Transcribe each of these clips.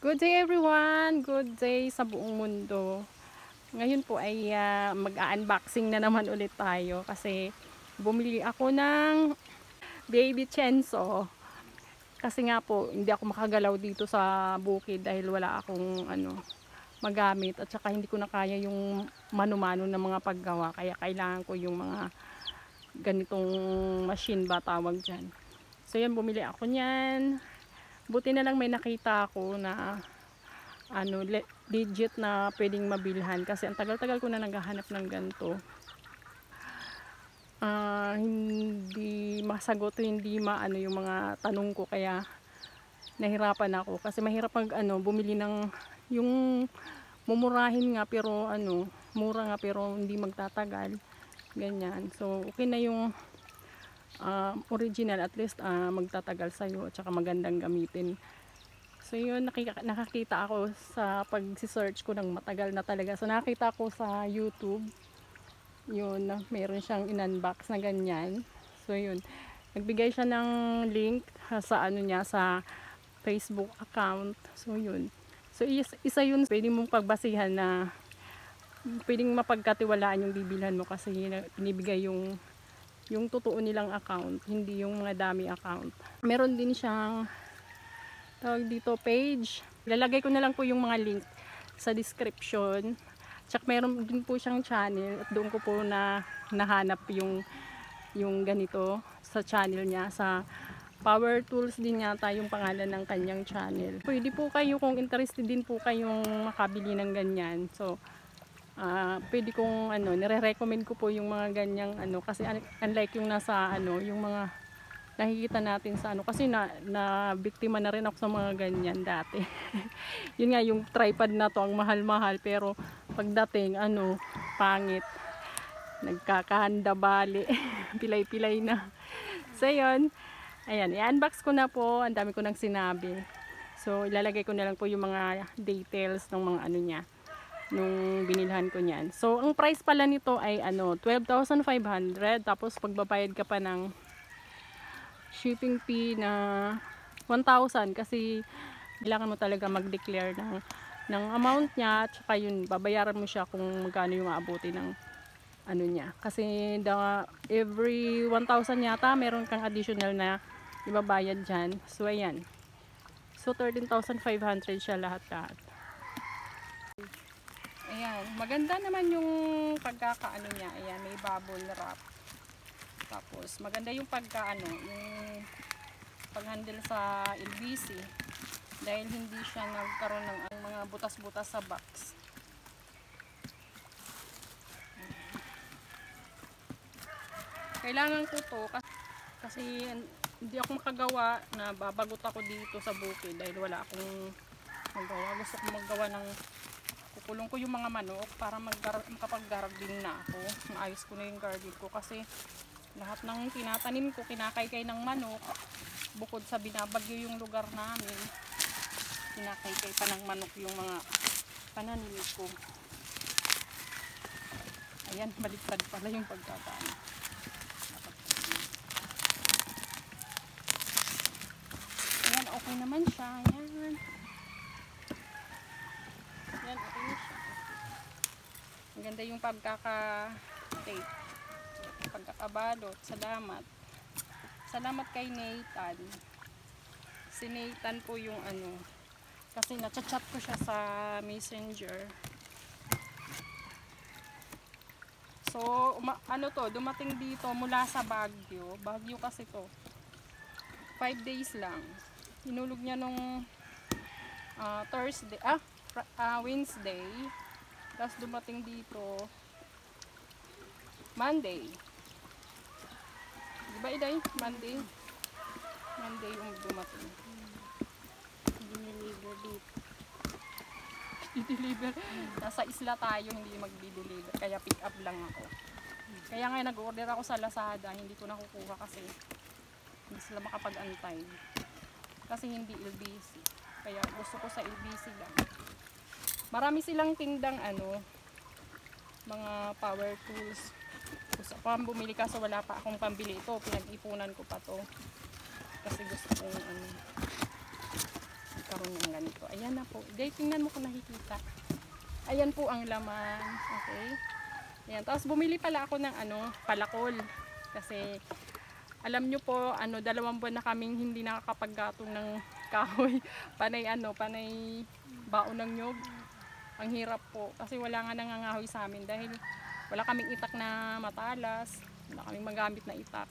Good day everyone! Good day sa buong mundo. Ngayon po ay mag-unboxing na naman ulit tayo kasi bumili ako ng baby Chenso. Kasi nga po hindi ako makagalaw dito sa bukid dahil wala akong magamit at saka hindi ko na kaya yung mano-mano na mga paggawa, kaya kailangan ko yung mga ganitong machine ba tawag dyan. So yan, bumili ako niyan. Buti na lang may nakita ako na legit na pwedeng mabilhan kasi ang tagal-tagal ko na naghahanap ng ganito. Hindi masagot, hindi maano yung mga tanong ko, kaya nahirapan ako kasi mahirap bumili ng yung mumurahin nga pero mura nga pero hindi magtatagal ganyan. So okay na yung original, at least magtatagal sa'yo at saka magandang gamitin. So yun, nakakita ako sa pag-search ko ng matagal na talaga. So nakita ko sa YouTube yun, meron siyang in-unbox na ganyan. So yun, nagbigay siya ng link sa sa Facebook account. So yun, so isa yun pwede mong pagbasihan na pwedeng mapagkatiwalaan yung bibilhan mo kasi pinibigay yung totoo nilang account, hindi yung mga dami account. Meron din siyang tawag dito page. Ilalagay ko na lang po yung mga link sa description. Tsaka meron din po siyang channel at doon ko po nahanap yung ganito sa channel niya. Sa Power Tools din yata yung pangalan ng kanyang channel. Pwede po kayo, kung interested din po kayong makabili ng ganyan. So pwede kong nire-recommend ko po yung mga ganyang kasi unlike yung nasa yung mga nakikita natin sa kasi na biktima na rin ako sa mga ganyan dati. Yun nga, yung tripod na to ang mahal-mahal pero pagdating pangit, nagkakahanda bali. Pilay-pilay na. So yun, ayan, i-unbox ko na po, ang dami ko nang sinabi. So ilalagay ko na lang po yung mga details ng mga niya nung binilhan ko niyan. So ang price pala nito ay 12,500, tapos pagbabayad ka pa ng shipping fee na 1,000 kasi kailangan mo talaga mag-declare ng amount niya, at saka yun babayaran mo siya kung magkano yung aabuti ng niya. Kasi every 1,000 yata meron kang additional na ibabayad diyan. So ayan. So 13,500 siya lahat-lahat. Ayan, maganda naman yung pagkakaano niya. Ayan, may bubble wrap. Tapos maganda yung yung pag-handle sa LBC dahil hindi siya nagkaroon ng mga butas-butas sa box. Kailangan ko to kasi hindi ako makagawa na babagot ako dito sa bukid dahil wala akong magawa. Gusto ko maggawa ng kukulong ko yung mga manok para makapag-garden na ako. Maayos ko na yung garden ko kasi lahat ng tinatanim ko kinakaykay ng manok. Bukod sa binabagyo yung lugar namin, kinakaykay pa ng manok yung mga pananim ko. Ayan, baliktad pala yung pagkakaano. Ayan, okay naman siya. Ayan. Ayan, okay na siya. Maganda yung pagkaka-tape, pagkakabalot. Salamat kay Nathan. Si Nathan po yung kasi na-chat ko siya sa Messenger. So dumating dito mula sa Baguio kasi to 5 days lang. Hinulog niya nung Wednesday, tapos dumating dito Monday. Diba Iday? Monday yung dumating. Diniliver dito. I-deliver. Nasa isla tayo, hindi magdi-deliver. Kaya pick up lang ako. Kaya nga nag-order ako sa Lazada. Hindi ko nakukuha kasi hindi sila makapag-antay. Kasi hindi LBC. Kaya gusto ko sa LBC lang. Marami silang tindang mga power tools. Gusto ko bumili kaso wala pa akong pambili ito. Pinag-ipunan ko pa to. Kasi gusto kong magkaroon ng ganito. Ayan na po. Day, tingnan mo kung nakikita. Ayan po ang laman. Okay. Ayan. Tapos bumili pala ako ng palakol. Kasi alam nyo po, 2 buwan na kaming hindi nakakapaggatong ng kahoy. Panay baon ng nyog. Ang hirap po. Kasi wala nga nangangahoy sa amin dahil wala kaming itak na matalas. Wala kaming magamit na itak.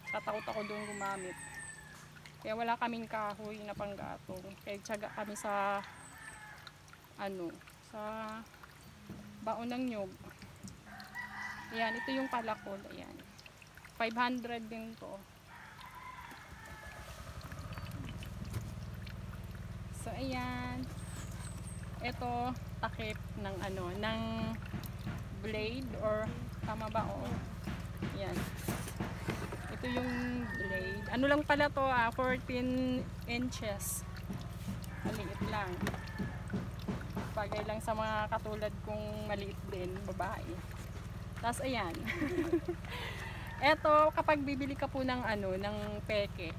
Tatakot ako doon gumamit. Kaya wala kaming kahoy na panggatong. Kaya tiyaga kami sa sa baon ng nyog. Ayan, ito yung palakol. Ayan. 500 din to. So ayan. Ito takip ng ng blade or tama ba o? Ayan. Ito yung blade. Ano lang pala to 14 inches. Maliit lang. Bagay lang sa mga katulad kong maliit din, babae. Tapos ayan. Eto, kapag bibili ka po ng ng peke,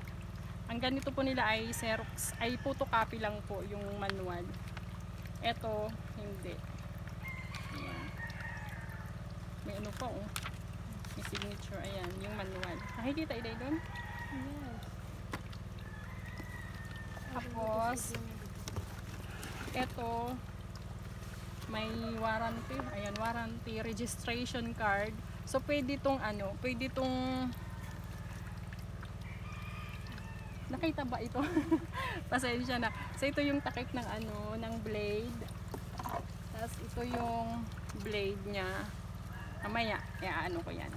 ang ganito po nila ay Xerox, ay photocopy lang po yung manual. Eto, hindi. Ayan. May pa oh. May signature, ayan, yung manual. Nakikita iday doon? Yes. Tapos, eto, may warranty. Ayan, warranty, registration card. So, pwede itong nakita ba ito? Pasensya na. So, ito yung takip ng ng blade. Tapos, ito yung blade niya. Mamaya, ko yan.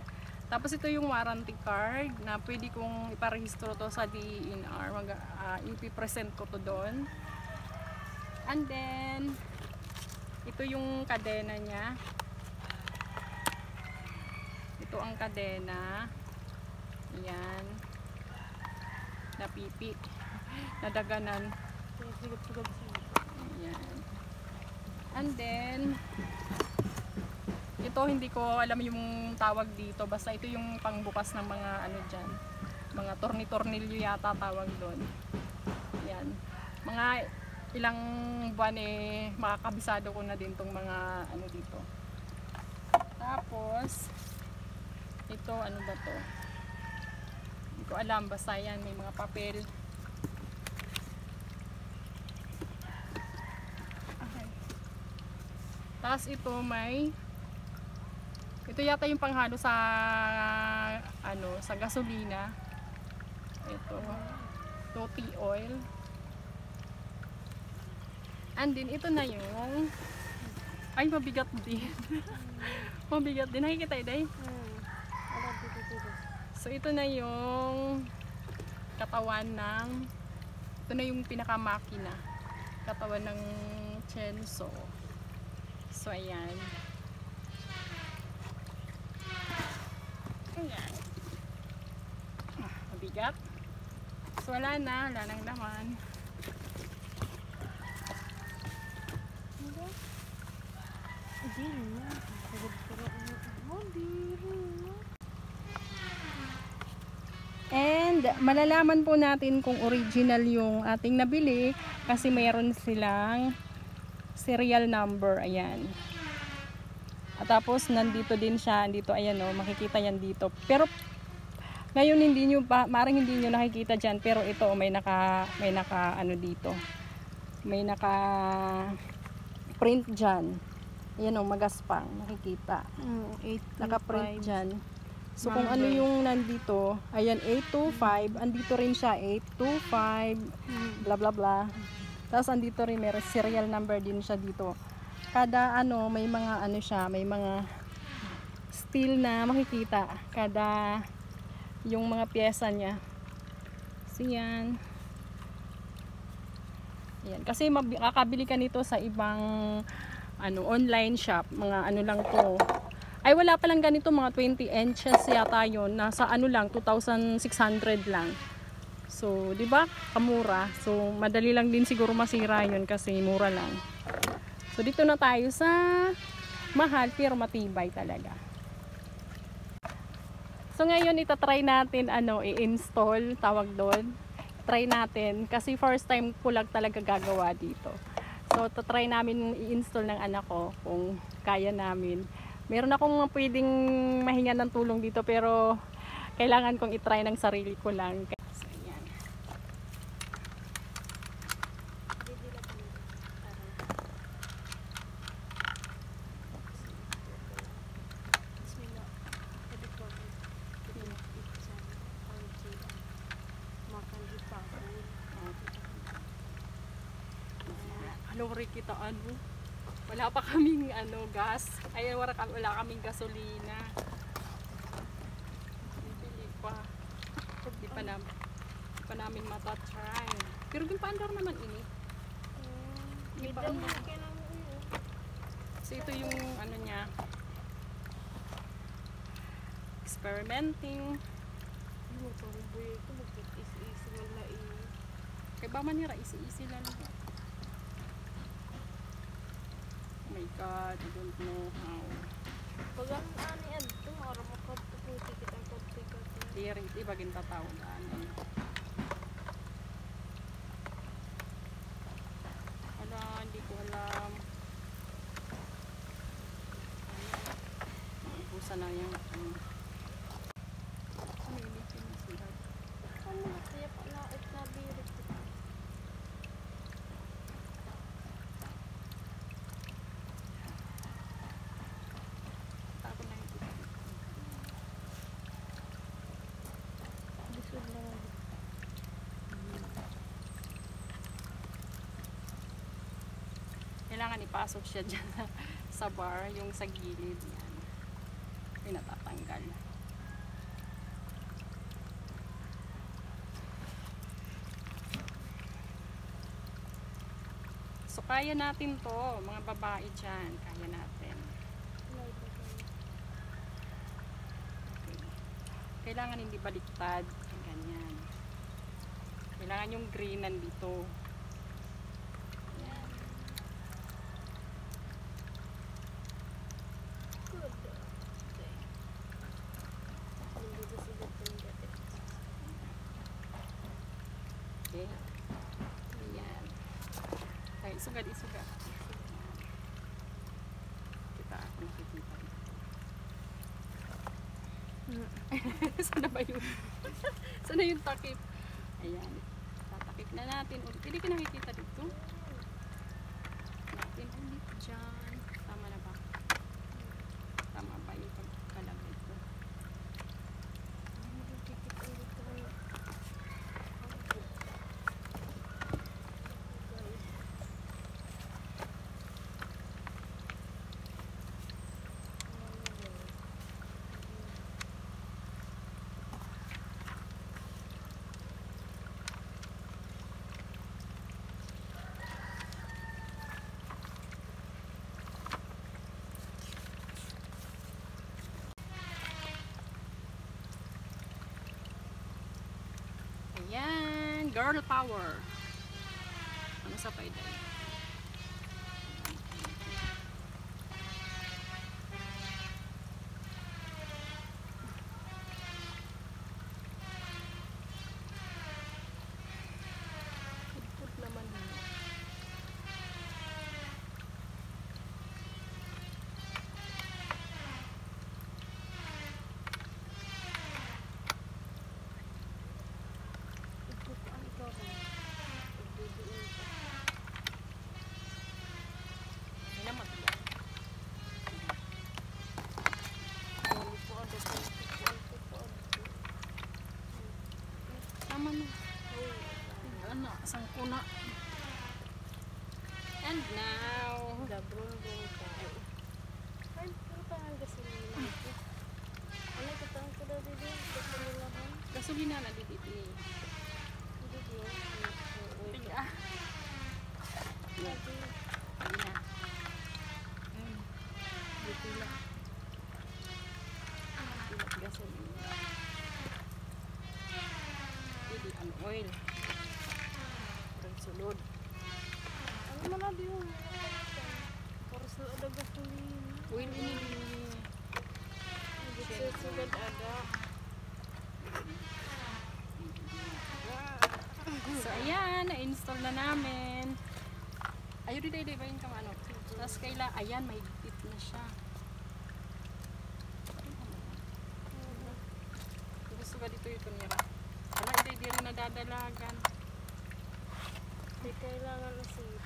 Tapos, ito yung warranty card na pwede kong iparehistro to sa DENR. Ipipresent ko to doon. And then, ito yung kadena niya. Ito ang kadena. Ayan. Napipi. Nadaganan. Ayan. And then, ito hindi ko alam yung tawag dito. Basta ito yung pangbukas ng mga dyan. Mga torni-tornilyo yata tawag doon. Ayan. Mga ilang buwan makakabisado ko na din tong mga dito. Tapos ito ba to? Hindi ko alam, basta yan may mga papel. Okay. Tapos ito ito yata yung panghalo sa sa gasolina. Ito Toti oil. And then, ito na yung ay, mabigat din. Mabigat din. Nakikita iday? So, ito na yung katawan ito na yung pinakamakina. Katawan ng chainsaw. So, ayan. Ayan. Mabigat. So, wala nang laman. And malalaman po natin kung original yung ating nabili kasi mayroon silang serial number. Ayan. At tapos nandito din siya, dito ayan makikita yan dito. Pero ngayon maring hindi niyo nakikita diyan, pero ito may naka dito. May naka print diyan. Ayan magaspang, makikita. 825. Naka-print dyan. So, kung ano yung nandito, ayan, 825. Andito rin siya, 825, bla bla bla. Tapos, andito rin, may serial number din siya dito. Kada may mga may mga steel na makikita. Kada, yung mga pyesa niya. So, yan. Ayan. Kasi, makakabili ka nito sa ibang online shop, mga lang to. Ay wala pa lang ganito, mga 20 inches yata yon. Nasa lang 2,600 lang. So, 'di ba? Kamura. So, madali lang din siguro masira 'yon kasi mura lang. So, dito na tayo sa mahal pero matibay talaga. So, ngayon itatry natin i-install, tawag doon. try natin. Kasi first time ko lang talaga gagawa dito. So, try namin i-install ng anak ko kung kaya namin. Meron akong pwedeng mahinga ng tulong dito pero kailangan kong i-try ng sarili ko lang. So, yan. Lori kita ano. Wala pa kaming ano gas. Ay wala kaming gasolina. Bibili pa. Di pa namin matatry. Pero gimpaandar naman ini. Gimpaandar. So ito yung ano niya. Experimenting. Kaya ba man nira isi-isi lang. Oh my god, I don't know how. Pag ang ani adto mara makapagputi kitang pagtikat. Diri iti bagin tatawag ani. Wala, hindi ko alam. Busa na yung ano yun sila. Ano kaya pa na at nabirit. Tapos na yung Bisod na. kailangan ipasok siya dyan sa bar, yung sa gilid yan. Pinatatanggal. So kaya natin to, mga babae dyan, kaya natin. Okay. Kailangan hindi baliktad, ganyan. Kailangan yung green nandito. Okay. Ayan. Ay, isugad. Kita ako nakikita. Sana ba yun? Sana yung takip? Ayan. Tatakip na natin. Hindi ka nakikita dito? Natin ulit dyan. Tama na ba? Tama ba yung pagkalagay ko? Ayan, girl power. Ano sa paiday? Put naman yun. Hindi na matiyak. Tama na. Ano, sangko na. And now, Gabrong din ka. Ay, ano pa ang gasolina? Ano katang ko daw dito? Gasolina ba? gasolina na dito. Hindi din. Tiga. Lagi. Hindi na. Dito na. Pilat gasolina. Hindi ang oil. Parang sulod. Ano man na din? Para sa ada gasolina. Oil ini. Hindi sa sugad ada. So ayan, na-install na namin. Ayun di ba yung kamano? Tapos ayan, may tip na siya. Gusto ba dito yung tunira? Wala, hindi rin nadadalagan. Hindi kailangan na sila.